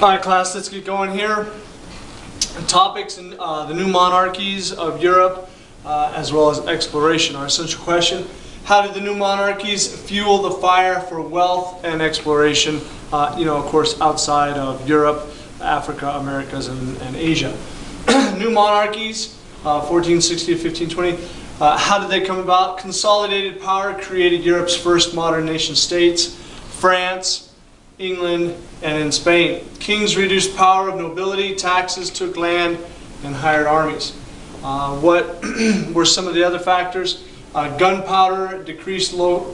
Alright class, let's get going here. Topics in the new monarchies of Europe as well as exploration. Our essential question: how did the new monarchies fuel the fire for wealth and exploration, of course outside of Europe, Africa, Americas, and Asia? New monarchies, 1460 to 1520. How did they come about? Consolidated power created Europe's first modern nation states: France, England, and in Spain. Kings reduced power of nobility, taxes, took land, and hired armies. What were some of the other factors? Gunpowder decreased local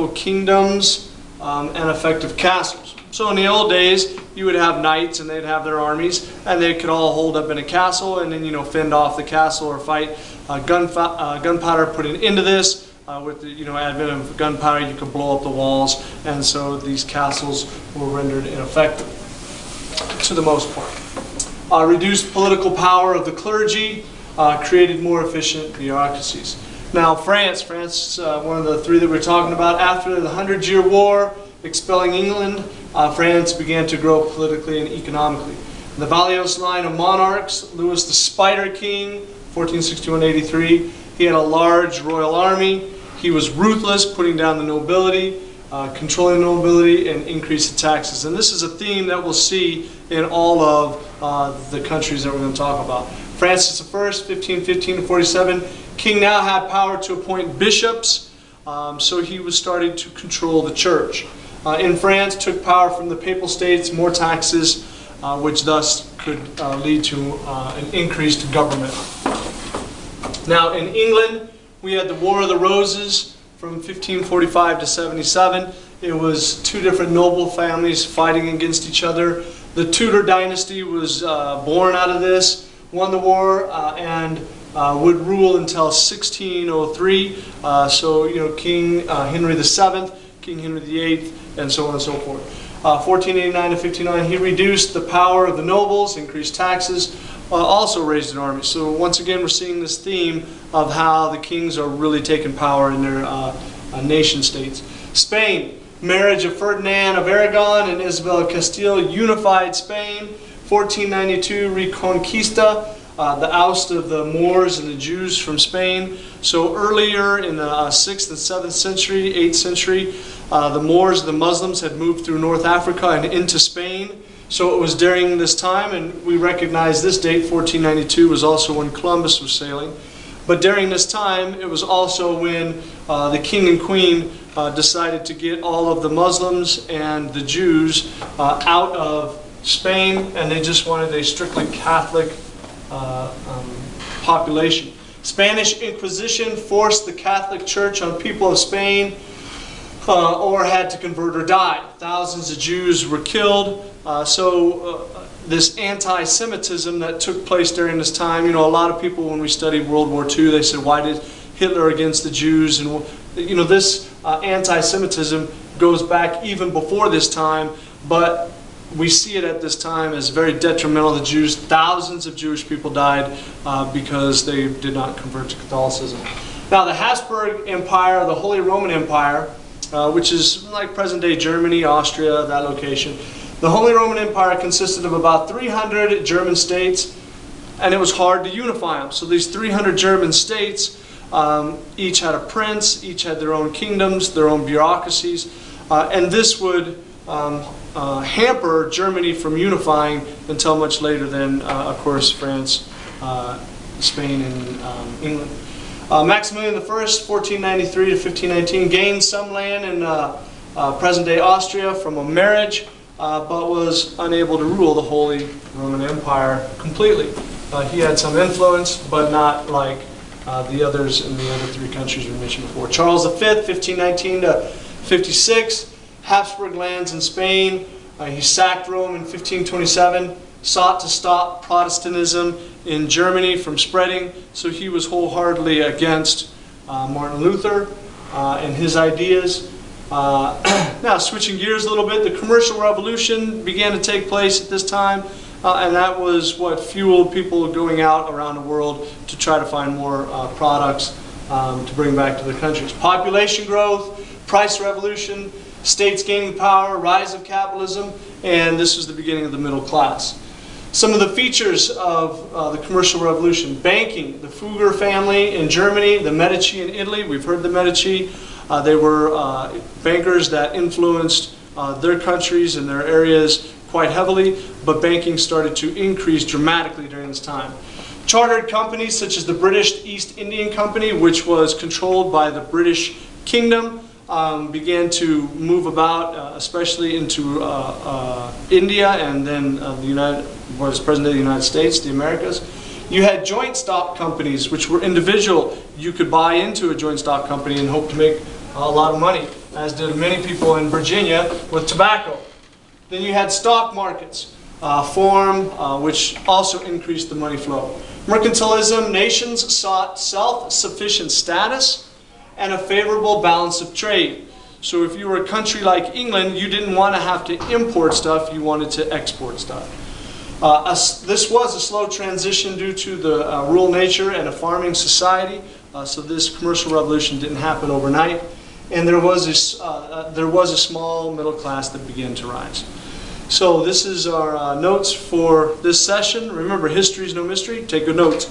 kingdoms and effective castles. So in the old days, you would have knights and they'd have their armies, and they could all hold up in a castle and then fend off the castle or fight. Gunpowder put an end to this. With the advent of gunpowder, you could blow up the walls, and so these castles were rendered ineffective to the most part. Reduced political power of the clergy, created more efficient bureaucracies. Now France, one of the three that we're talking about, after the 100-Year War, expelling England, France began to grow politically and economically. The Valios line of monarchs, Louis the Spider King, 1461-83, he had a large royal army. He was ruthless, putting down the nobility, controlling the nobility, and increasing taxes. And this is a theme that we'll see in all of the countries that we're going to talk about. Francis I, 1515 to 47, king now had power to appoint bishops, so he was starting to control the church. In France, took power from the papal states, more taxes, which thus could lead to an increased government. Now in England, we had the War of the Roses from 1545 to 77. It was two different noble families fighting against each other. The Tudor dynasty was born out of this, won the war, and would rule until 1603. King Henry VII, King Henry VIII, and so on and so forth. 1489 to 59, he reduced the power of the nobles, increased taxes, also raised an army. So once again, we're seeing this theme of how the kings are really taking power in their nation states. Spain, marriage of Ferdinand of Aragon and Isabel of Castile unified Spain. 1492, Reconquista, the oust of the Moors and the Jews from Spain. So earlier in the 6th and 7th century, 8th century, the Moors, the Muslims, had moved through North Africa and into Spain. So it was during this time, and we recognize this date, 1492, was also when Columbus was sailing. But during this time, it was also when the king and queen decided to get all of the Muslims and the Jews out of Spain, and they just wanted a strictly Catholic population. Spanish Inquisition forced the Catholic Church on people of Spain, or had to convert or die. Thousands of Jews were killed. This anti-Semitism that took place during this time, a lot of people, when we studied World War II, they said, why did Hitler against the Jews? And this anti-Semitism goes back even before this time, but we see it at this time as very detrimental to the Jews. Thousands of Jewish people died because they did not convert to Catholicism. Now the Habsburg Empire, the Holy Roman Empire, which is like present-day Germany, Austria, that location. The Holy Roman Empire consisted of about 300 German states, and it was hard to unify them. So these 300 German states, each had a prince, each had their own kingdoms, their own bureaucracies, and this would hamper Germany from unifying until much later than, of course, France, Spain, and England. Maximilian I, 1493 to 1519, gained some land in present-day Austria from a marriage, but was unable to rule the Holy Roman Empire completely. He had some influence, but not like the others in the other three countries we mentioned before. Charles V, 1519 to 56, Habsburg lands in Spain. He sacked Rome in 1527, sought to stop Protestantism in Germany from spreading, so he was wholeheartedly against Martin Luther and his ideas. Now switching gears a little bit, the commercial revolution began to take place at this time, and that was what fueled people going out around the world to try to find more products to bring back to their countries. Population growth, price revolution, States gaining power, rise of capitalism, and this was the beginning of the middle class. Some of the features of the commercial revolution: banking, the Fugger family in Germany, the Medici in Italy. We've heard the Medici. They were bankers that influenced their countries and their areas quite heavily, but banking started to increase dramatically during this time. Chartered companies such as the British East Indian Company, which was controlled by the British Kingdom, began to move about, especially into India and then what is present day the United States, the Americas. You had joint stock companies, which were individual. You could buy into a joint stock company and hope to make a lot of money, as did many people in Virginia with tobacco. Then you had stock markets form, which also increased the money flow. Mercantilism: nations sought self-sufficient status and a favorable balance of trade. So if you were a country like England, you didn't want to have to import stuff, you wanted to export stuff. This was a slow transition due to the rural nature and a farming society, so this commercial revolution didn't happen overnight. And there was a small middle class that began to rise. So this is our notes for this session. Remember, history is no mystery. Take good notes.